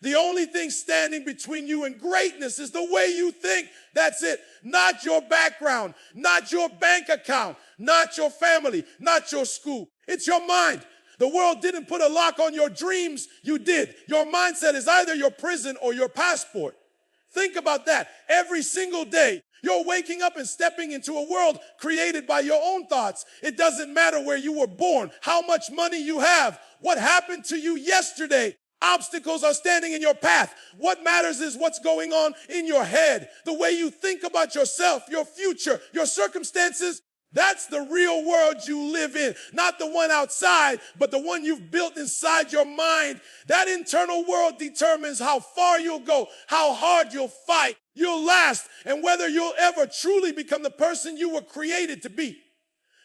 The only thing standing between you and greatness is the way you think. That's it. Not your background, not your bank account, not your family, not your school. It's your mind. The world didn't put a lock on your dreams. You did. Your mindset is either your prison or your passport. Think about that. Every single day, you're waking up and stepping into a world created by your own thoughts. It doesn't matter where you were born, how much money you have, what happened to you yesterday. Obstacles are standing in your path. What matters is what's going on in your head, the way you think about yourself, your future, your circumstances. That's the real world you live in, not the one outside, but the one you've built inside your mind. That internal world determines how far you'll go, how hard you'll fight, you'll last, and whether you'll ever truly become the person you were created to be.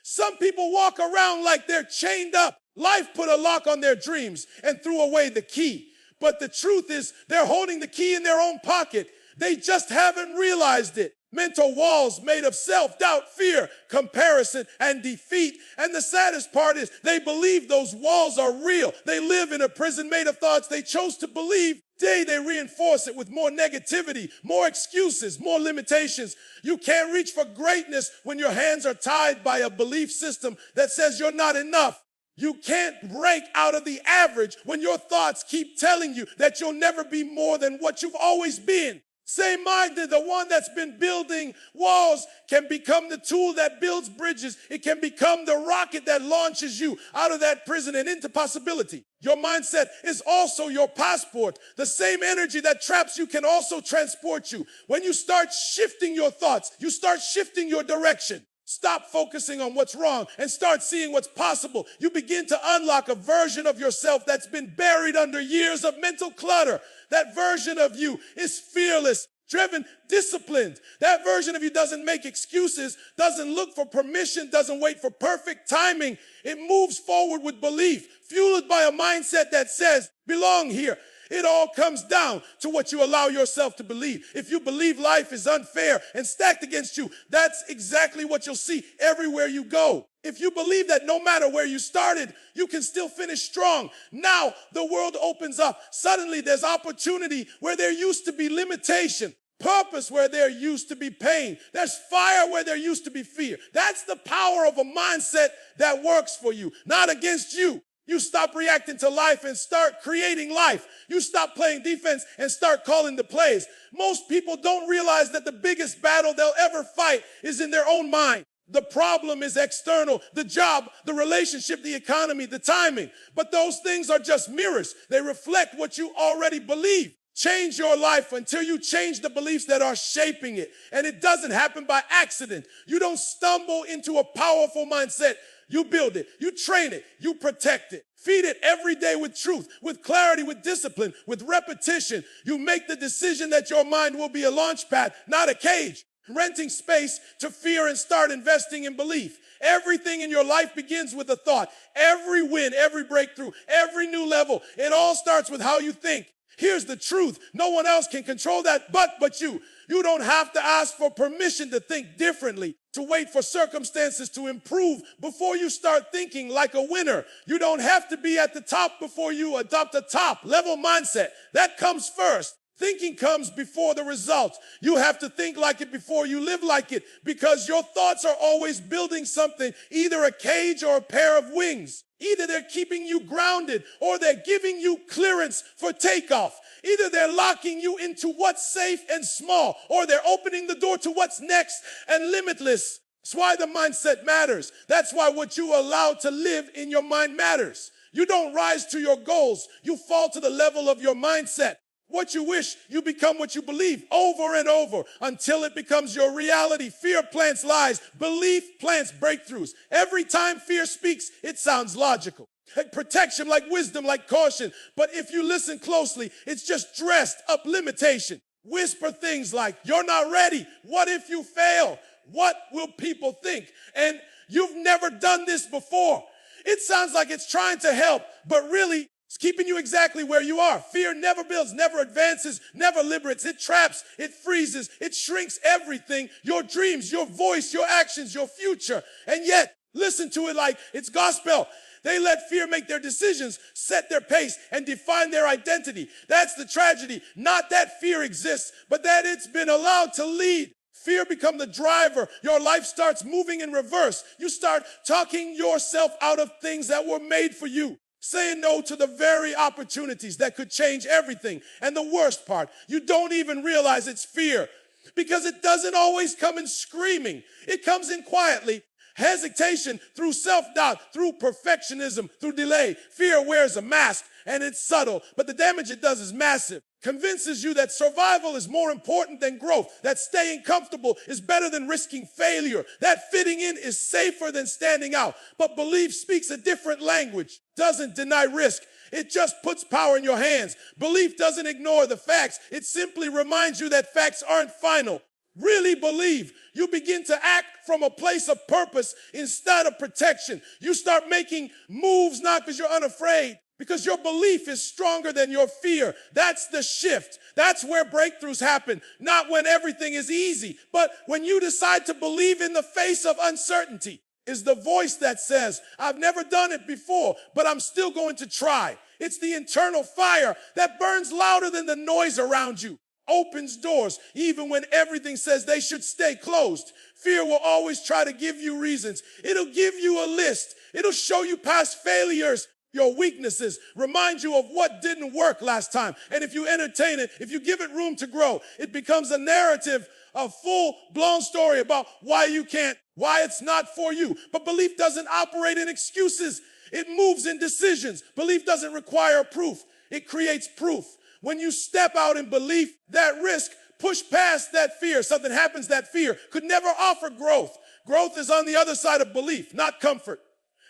Some people walk around like they're chained up. Life put a lock on their dreams and threw away the key. But the truth is, they're holding the key in their own pocket. They just haven't realized it. Mental walls made of self-doubt, fear, comparison, and defeat. And the saddest part is they believe those walls are real. They live in a prison made of thoughts they chose to believe. They reinforce it with more negativity, more excuses, more limitations. You can't reach for greatness when your hands are tied by a belief system that says you're not enough. You can't break out of the average when your thoughts keep telling you that you'll never be more than what you've always been. Same-minded, the one that's been building walls can become the tool that builds bridges. It can become the rocket that launches you out of that prison and into possibility. Your mindset is also your passport. The same energy that traps you can also transport you. When you start shifting your thoughts, you start shifting your direction. Stop focusing on what's wrong and start seeing what's possible. You begin to unlock a version of yourself that's been buried under years of mental clutter. That version of you is fearless, driven, disciplined. That version of you doesn't make excuses, doesn't look for permission, doesn't wait for perfect timing. It moves forward with belief, fueled by a mindset that says, belong here. It all comes down to what you allow yourself to believe. If you believe life is unfair and stacked against you, that's exactly what you'll see everywhere you go. If you believe that no matter where you started, you can still finish strong. Now the world opens up. Suddenly there's opportunity where there used to be limitation. Purpose where there used to be pain. There's fire where there used to be fear. That's the power of a mindset that works for you, not against you. You stop reacting to life and start creating life. You stop playing defense and start calling the plays. Most people don't realize that the biggest battle they'll ever fight is in their own mind. The problem is external, the job, the relationship, the economy, the timing. But those things are just mirrors. They reflect what you already believe. Change your life until you change the beliefs that are shaping it. And it doesn't happen by accident. You don't stumble into a powerful mindset. You build it, you train it, you protect it. Feed it every day with truth, with clarity, with discipline, with repetition. You make the decision that your mind will be a launch pad, not a cage. Renting space to fear and start investing in belief. Everything in your life begins with a thought. Every win, every breakthrough, every new level, it all starts with how you think. Here's the truth. No one else can control that but you. You don't have to ask for permission to think differently, to wait for circumstances to improve before you start thinking like a winner. You don't have to be at the top before you adopt a top-level mindset. That comes first. Thinking comes before the results. You have to think like it before you live like it, because your thoughts are always building something, either a cage or a pair of wings. Either they're keeping you grounded or they're giving you clearance for takeoff. Either they're locking you into what's safe and small, or they're opening the door to what's next and limitless. That's why the mindset matters. That's why what you allow to live in your mind matters. You don't rise to your goals. You fall to the level of your mindset. What you wish, you become what you believe over and over until it becomes your reality. Fear plants lies. Belief plants breakthroughs. Every time fear speaks, it sounds logical. Protection like wisdom, like caution. But if you listen closely, it's just dressed up limitation. Whisper things like, you're not ready. What if you fail? What will people think? And you've never done this before. It sounds like it's trying to help, but really, it's keeping you exactly where you are. Fear never builds, never advances, never liberates. It traps, it freezes, it shrinks everything. Your dreams, your voice, your actions, your future. And yet, listen to it like it's gospel. They let fear make their decisions, set their pace, and define their identity. That's the tragedy. Not that fear exists, but that it's been allowed to lead. Fear becomes the driver. Your life starts moving in reverse. You start talking yourself out of things that were made for you. Saying no to the very opportunities that could change everything. And the worst part, you don't even realize it's fear because it doesn't always come in screaming. It comes in quietly. Hesitation, through self-doubt, through perfectionism, through delay. Fear wears a mask and it's subtle, but the damage it does is massive. Convinces you that survival is more important than growth, that staying comfortable is better than risking failure, that fitting in is safer than standing out. But belief speaks a different language, doesn't deny risk. It just puts power in your hands. Belief doesn't ignore the facts. It simply reminds you that facts aren't final. Really believe. You begin to act from a place of purpose instead of protection. You start making moves not because you're unafraid, because your belief is stronger than your fear. That's the shift. That's where breakthroughs happen. Not when everything is easy, but when you decide to believe in the face of uncertainty. Is the voice that says, I've never done it before, but I'm still going to try. It's the internal fire that burns louder than the noise around you. Opens doors even when everything says they should stay closed. Fear will always try to give you reasons. It'll give you a list. It'll show you past failures, your weaknesses, remind you of what didn't work last time. And if you entertain it, if you give it room to grow, it becomes a narrative, a full-blown story about why you can't, why it's not for you. But belief doesn't operate in excuses. It moves in decisions. Belief doesn't require proof. It creates proof. When you step out in belief, that risk, push past that fear, something happens that fear could never offer growth. Growth is on the other side of belief, not comfort.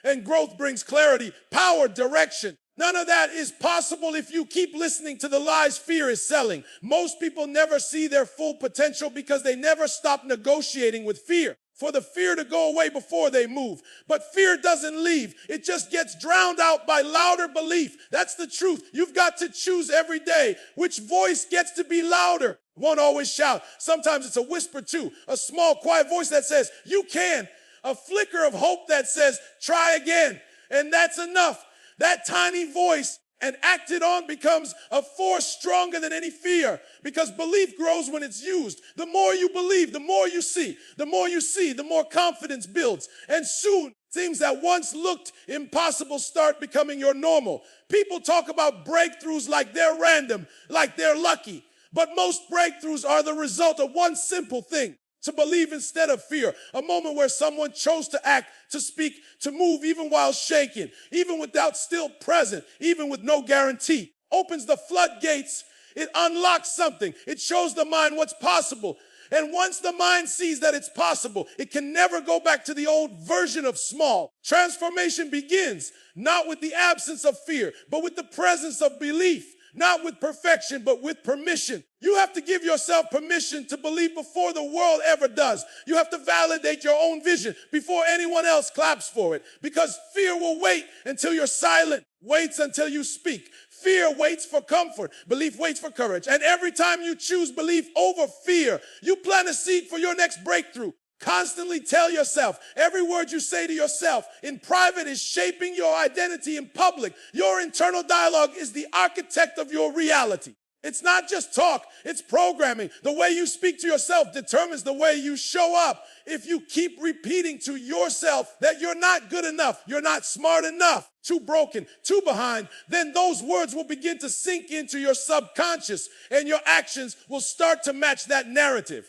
And growth brings clarity, power, direction. None of that is possible if you keep listening to the lies fear is selling. Most people never see their full potential because they never stop negotiating with fear. For the fear to go away before they move. But fear doesn't leave. It just gets drowned out by louder belief. That's the truth. You've got to choose every day which voice gets to be louder. Won't always shout. Sometimes it's a whisper too. A small, quiet voice that says, you can. A flicker of hope that says, try again. And that's enough. That tiny voice and acted on becomes a force stronger than any fear, because belief grows when it's used. The more you believe, the more you see. The more you see, the more confidence builds. And soon, things that once looked impossible start becoming your normal. People talk about breakthroughs like they're random, like they're lucky. But most breakthroughs are the result of one simple thing: to believe instead of fear. A moment where someone chose to act, to speak, to move, even while shaking, even without still present, even with no guarantee. Opens the floodgates. It unlocks something. It shows the mind what's possible. And once the mind sees that it's possible, it can never go back to the old version of small. Transformation begins not with the absence of fear, but with the presence of belief. Not with perfection, but with permission. You have to give yourself permission to believe before the world ever does. You have to validate your own vision before anyone else claps for it. Because fear will wait until you're silent, waits until you speak. Fear waits for comfort. Belief waits for courage. And every time you choose belief over fear, you plant a seed for your next breakthrough. Constantly tell yourself, every word you say to yourself in private is shaping your identity in public. Your internal dialogue is the architect of your reality. It's not just talk, it's programming. The way you speak to yourself determines the way you show up. If you keep repeating to yourself that you're not good enough, you're not smart enough, too broken, too behind, then those words will begin to sink into your subconscious and your actions will start to match that narrative.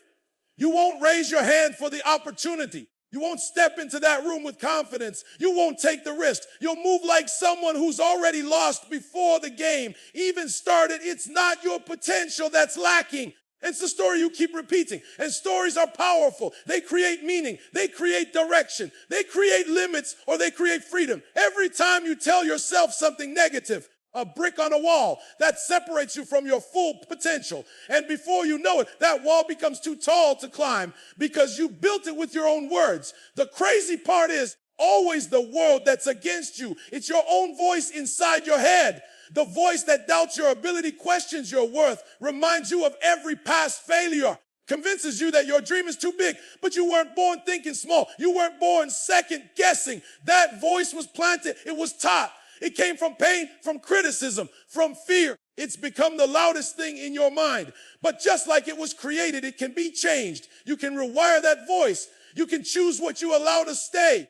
You won't raise your hand for the opportunity. You won't step into that room with confidence. You won't take the risk. You'll move like someone who's already lost before the game even started. It's not your potential that's lacking. It's the story you keep repeating. And stories are powerful. They create meaning. They create direction. They create limits, or they create freedom. Every time you tell yourself something negative, a brick on a wall that separates you from your full potential. And before you know it, that wall becomes too tall to climb because you built it with your own words. The crazy part is always the world that's against you. It's your own voice inside your head. The voice that doubts your ability, questions your worth, reminds you of every past failure, convinces you that your dream is too big, but you weren't born thinking small. You weren't born second guessing. That voice was planted. It was taught. It came from pain, from criticism, from fear. It's become the loudest thing in your mind. But just like it was created, it can be changed. You can rewire that voice. You can choose what you allow to stay.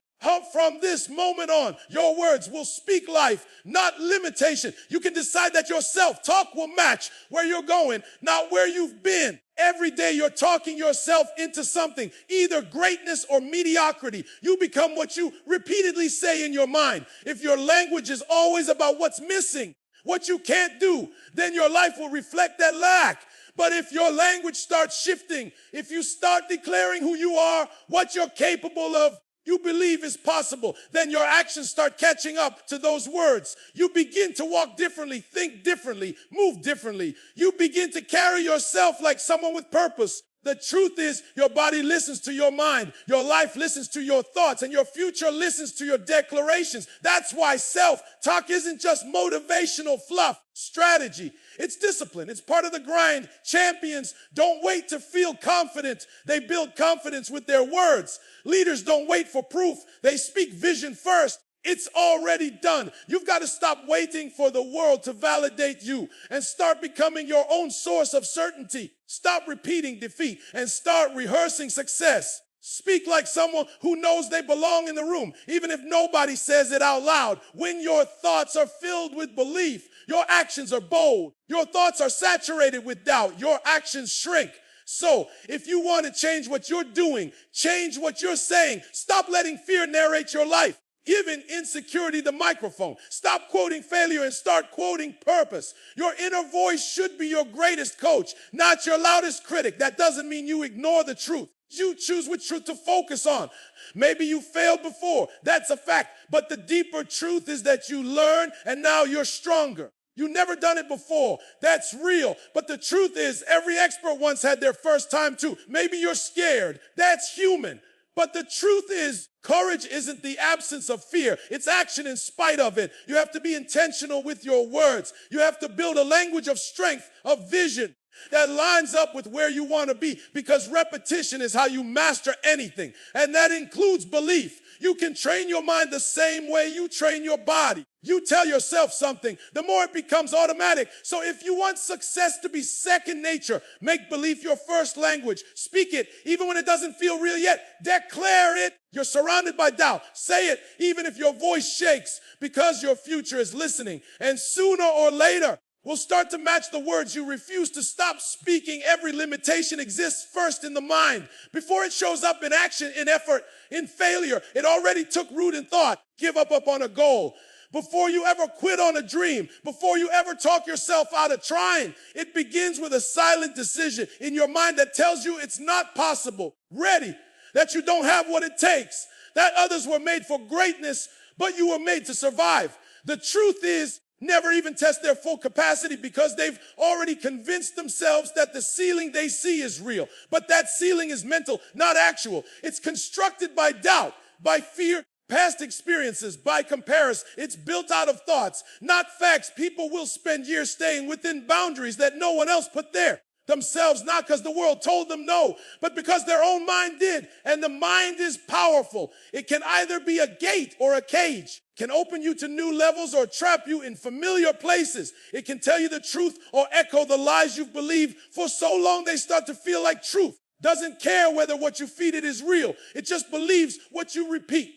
From this moment on, your words will speak life, not limitation. You can decide that your self-talk will match where you're going, not where you've been. Every day you're talking yourself into something, either greatness or mediocrity. You become what you repeatedly say in your mind. If your language is always about what's missing, what you can't do, then your life will reflect that lack. But if your language starts shifting, if you start declaring who you are, what you're capable of, you believe is possible, then your actions start catching up to those words. You begin to walk differently, think differently, move differently. You begin to carry yourself like someone with purpose. The truth is, your body listens to your mind, your life listens to your thoughts, and your future listens to your declarations. That's why self-talk isn't just motivational fluff, strategy. It's discipline. It's part of the grind. Champions don't wait to feel confident. They build confidence with their words. Leaders don't wait for proof. They speak vision first. It's already done. You've got to stop waiting for the world to validate you and start becoming your own source of certainty. Stop repeating defeat and start rehearsing success. Speak like someone who knows they belong in the room, even if nobody says it out loud. When your thoughts are filled with belief, your actions are bold. Your thoughts are saturated with doubt. Your actions shrink. So if you want to change what you're doing, change what you're saying. Stop letting fear narrate your life. Giving insecurity the microphone. Stop quoting failure and start quoting purpose. Your inner voice should be your greatest coach, not your loudest critic. That doesn't mean you ignore the truth. You choose which truth to focus on. Maybe you failed before. That's a fact. But the deeper truth is that you learn and now you're stronger. You never done it before. That's real. But the truth is every expert once had their first time too. Maybe you're scared. That's human. But the truth is, courage isn't the absence of fear. It's action in spite of it. You have to be intentional with your words. You have to build a language of strength, of vision that lines up with where you want to be, because repetition is how you master anything. And that includes belief. You can train your mind the same way you train your body. You tell yourself something, the more it becomes automatic. So if you want success to be second nature, make belief your first language. Speak it, even when it doesn't feel real yet. Declare it. You're surrounded by doubt. Say it, even if your voice shakes, because your future is listening. And sooner or later, will start to match the words you refuse to stop speaking. Every limitation exists first in the mind. Before it shows up in action, in effort, in failure, it already took root in thought. Give up on a goal. Before you ever quit on a dream, before you ever talk yourself out of trying, it begins with a silent decision in your mind that tells you it's not possible. Ready, that you don't have what it takes, that others were made for greatness, but you were made to survive. The truth is, never even test their full capacity because they've already convinced themselves that the ceiling they see is real. But that ceiling is mental, not actual. It's constructed by doubt, by fear, past experiences, by comparison. It's built out of thoughts, not facts. People will spend years staying within boundaries that no one else put there. Themselves, not because the world told them no, but because their own mind did. And the mind is powerful. It can either be a gate or a cage. It can open you to new levels or trap you in familiar places. It can tell you the truth or echo the lies you've believed for so long they start to feel like truth. Doesn't care whether what you feed it is real. It just believes what you repeat.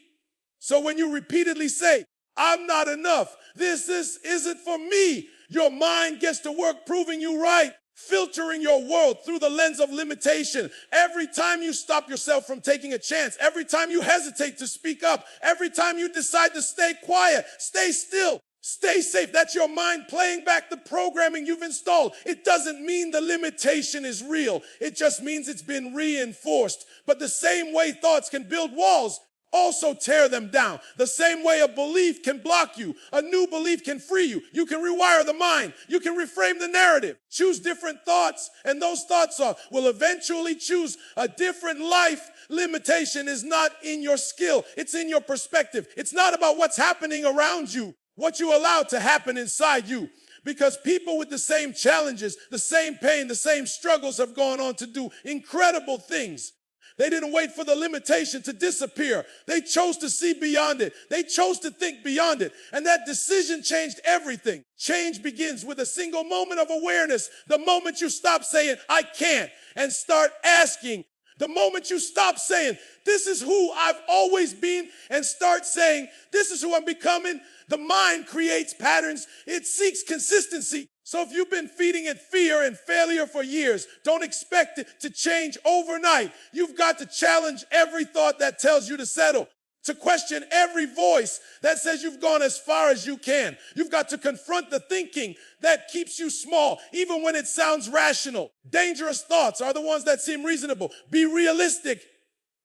So when you repeatedly say, I'm not enough, this isn't for me, your mind gets to work proving you right. Filtering your world through the lens of limitation. Every time you stop yourself from taking a chance, every time you hesitate to speak up, every time you decide to stay quiet, stay still, stay safe. That's your mind playing back the programming you've installed. It doesn't mean the limitation is real. It just means it's been reinforced. But the same way thoughts can build walls, also tear them down. The same way a belief can block you, a new belief can free you. You can rewire the mind. You can reframe the narrative. Choose different thoughts, and those thoughts will eventually choose a different life. Limitation is not in your skill. It's in your perspective. It's not about what's happening around you, what you allow to happen inside you. Because people with the same challenges, the same pain, the same struggles have gone on to do incredible things. They didn't wait for the limitation to disappear. They chose to see beyond it. They chose to think beyond it. And that decision changed everything. Change begins with a single moment of awareness. The moment you stop saying, I can't, and start asking. The moment you stop saying, this is who I've always been, and start saying, this is who I'm becoming, the mind creates patterns. It seeks consistency. So if you've been feeding it fear and failure for years, don't expect it to change overnight. You've got to challenge every thought that tells you to settle, to question every voice that says you've gone as far as you can. You've got to confront the thinking that keeps you small, even when it sounds rational. Dangerous thoughts are the ones that seem reasonable. Be realistic.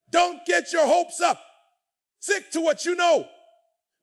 Don't get your hopes up. Stick to what you know.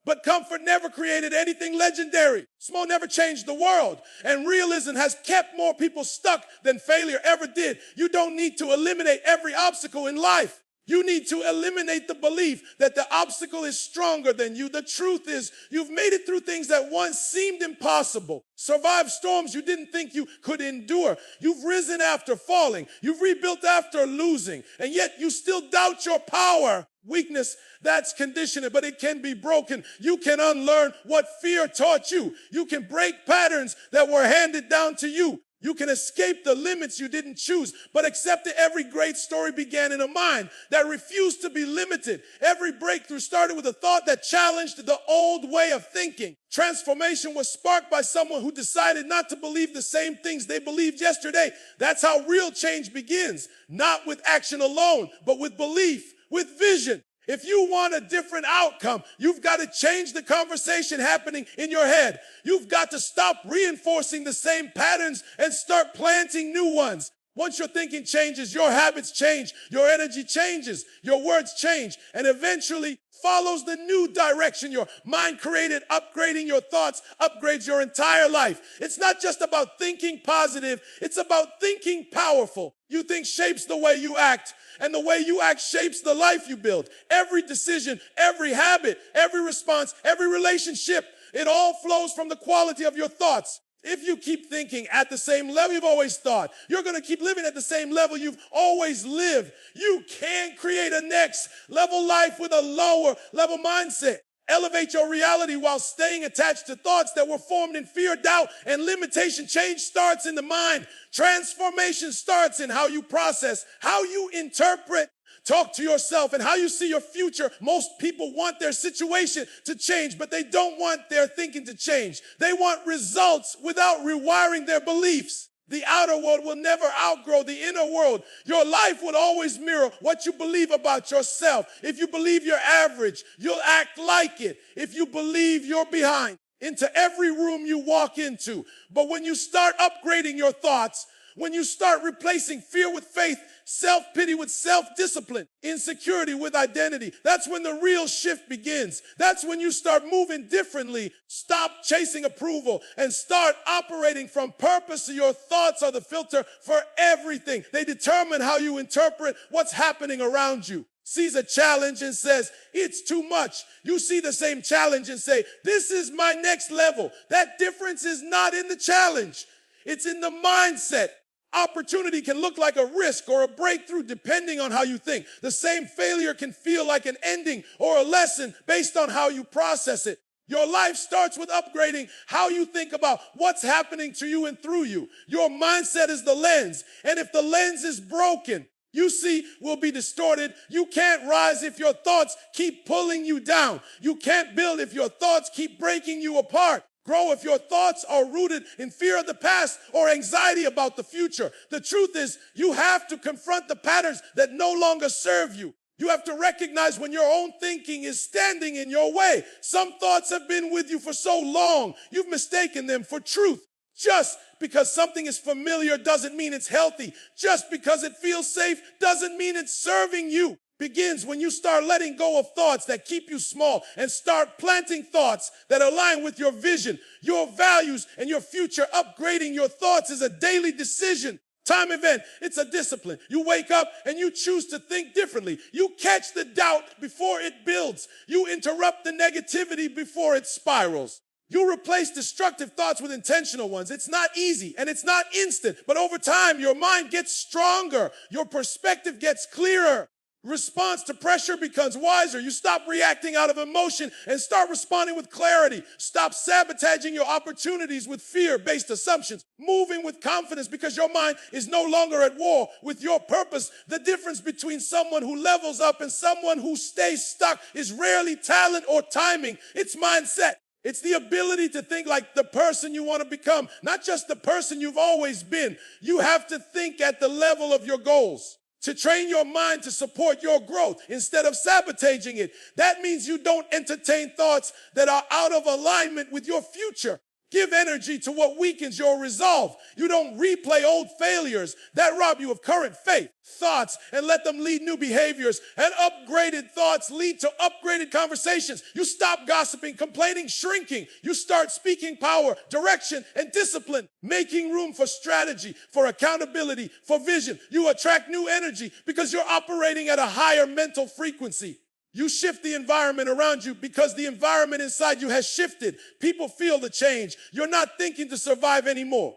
But comfort never created anything legendary. Small never changed the world. And realism has kept more people stuck than failure ever did. You don't need to eliminate every obstacle in life. You need to eliminate the belief that the obstacle is stronger than you. The truth is, you've made it through things that once seemed impossible. Survived storms you didn't think you could endure. You've risen after falling. You've rebuilt after losing. And yet you still doubt your power. Weakness, that's conditioning, but it can be broken. You can unlearn what fear taught you. You can break patterns that were handed down to you. You can escape the limits you didn't choose, but accept that every great story began in a mind that refused to be limited. Every breakthrough started with a thought that challenged the old way of thinking. Transformation was sparked by someone who decided not to believe the same things they believed yesterday. That's how real change begins, not with action alone, but with belief, with vision. If you want a different outcome, you've got to change the conversation happening in your head. You've got to stop reinforcing the same patterns and start planting new ones. Once your thinking changes, your habits change, your energy changes, your words change, and eventually follows the new direction your mind created. Upgrading your thoughts upgrades your entire life. It's not just about thinking positive, it's about thinking powerful. You think shapes the way you act, and the way you act shapes the life you build. Every decision, every habit, every response, every relationship, it all flows from the quality of your thoughts. If you keep thinking at the same level you've always thought, you're going to keep living at the same level you've always lived. You can't create a next level life with a lower level mindset. Elevate your reality while staying attached to thoughts that were formed in fear, doubt, and limitation. Change starts in the mind. Transformation starts in how you process, how you interpret, talk to yourself, and how you see your future. Most people want their situation to change, but they don't want their thinking to change. They want results without rewiring their beliefs. The outer world will never outgrow the inner world. Your life will always mirror what you believe about yourself. If you believe you're average, you'll act like it. If you believe you're behind, into every room you walk into. But when you start upgrading your thoughts, when you start replacing fear with faith, self-pity with self-discipline, insecurity with identity, that's when the real shift begins. That's when you start moving differently. Stop chasing approval and start operating from purpose. Your thoughts are the filter for everything. They determine how you interpret what's happening around you. Sees a challenge and says, it's too much. You see the same challenge and say, this is my next level. That difference is not in the challenge. It's in the mindset. Opportunity can look like a risk or a breakthrough depending on how you think. The same failure can feel like an ending or a lesson based on how you process it. Your life starts with upgrading how you think about what's happening to you and through you. Your mindset is the lens, and if the lens is broken, you see will be distorted. You can't rise if your thoughts keep pulling you down. You can't build if your thoughts keep breaking you apart. Grow if your thoughts are rooted in fear of the past or anxiety about the future. The truth is, you have to confront the patterns that no longer serve you. You have to recognize when your own thinking is standing in your way. Some thoughts have been with you for so long, you've mistaken them for truth. Just because something is familiar doesn't mean it's healthy. Just because it feels safe doesn't mean it's serving you. Begins when you start letting go of thoughts that keep you small and start planting thoughts that align with your vision, your values, and your future. Upgrading your thoughts is a daily decision. Time event, it's a discipline. You wake up and you choose to think differently. You catch the doubt before it builds. You interrupt the negativity before it spirals. You replace destructive thoughts with intentional ones. It's not easy and it's not instant, but over time, your mind gets stronger. Your perspective gets clearer. Response to pressure becomes wiser. You stop reacting out of emotion and start responding with clarity. Stop sabotaging your opportunities with fear-based assumptions. Moving with confidence because your mind is no longer at war with your purpose. The difference between someone who levels up and someone who stays stuck is rarely talent or timing. It's mindset. It's the ability to think like the person you want to become, not just the person you've always been. You have to think at the level of your goals. To train your mind to support your growth instead of sabotaging it. That means you don't entertain thoughts that are out of alignment with your future. Give energy to what weakens your resolve. You don't replay old failures that rob you of current faith, thoughts, and let them lead new behaviors. And upgraded thoughts lead to upgraded conversations. You stop gossiping, complaining, shrinking. You start speaking power, direction, and discipline, making room for strategy, for accountability, for vision. You attract new energy because you're operating at a higher mental frequency. You shift the environment around you because the environment inside you has shifted. People feel the change. You're not thinking to survive anymore.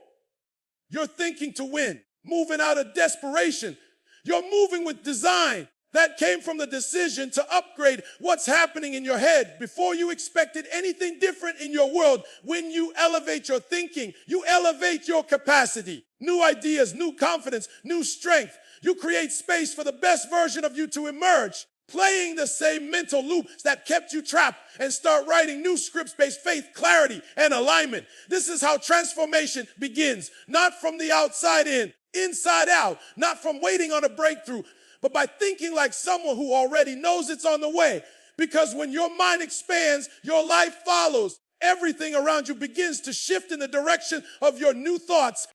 You're thinking to win, moving out of desperation. You're moving with design. That came from the decision to upgrade what's happening in your head before you expected anything different in your world. When you elevate your thinking, you elevate your capacity. New ideas, new confidence, new strength. You create space for the best version of you to emerge. Playing the same mental loops that kept you trapped and start writing new scripts-based faith, clarity, and alignment. This is how transformation begins. Not from the outside in, inside out. Not from waiting on a breakthrough, but by thinking like someone who already knows it's on the way. Because when your mind expands, your life follows. Everything around you begins to shift in the direction of your new thoughts.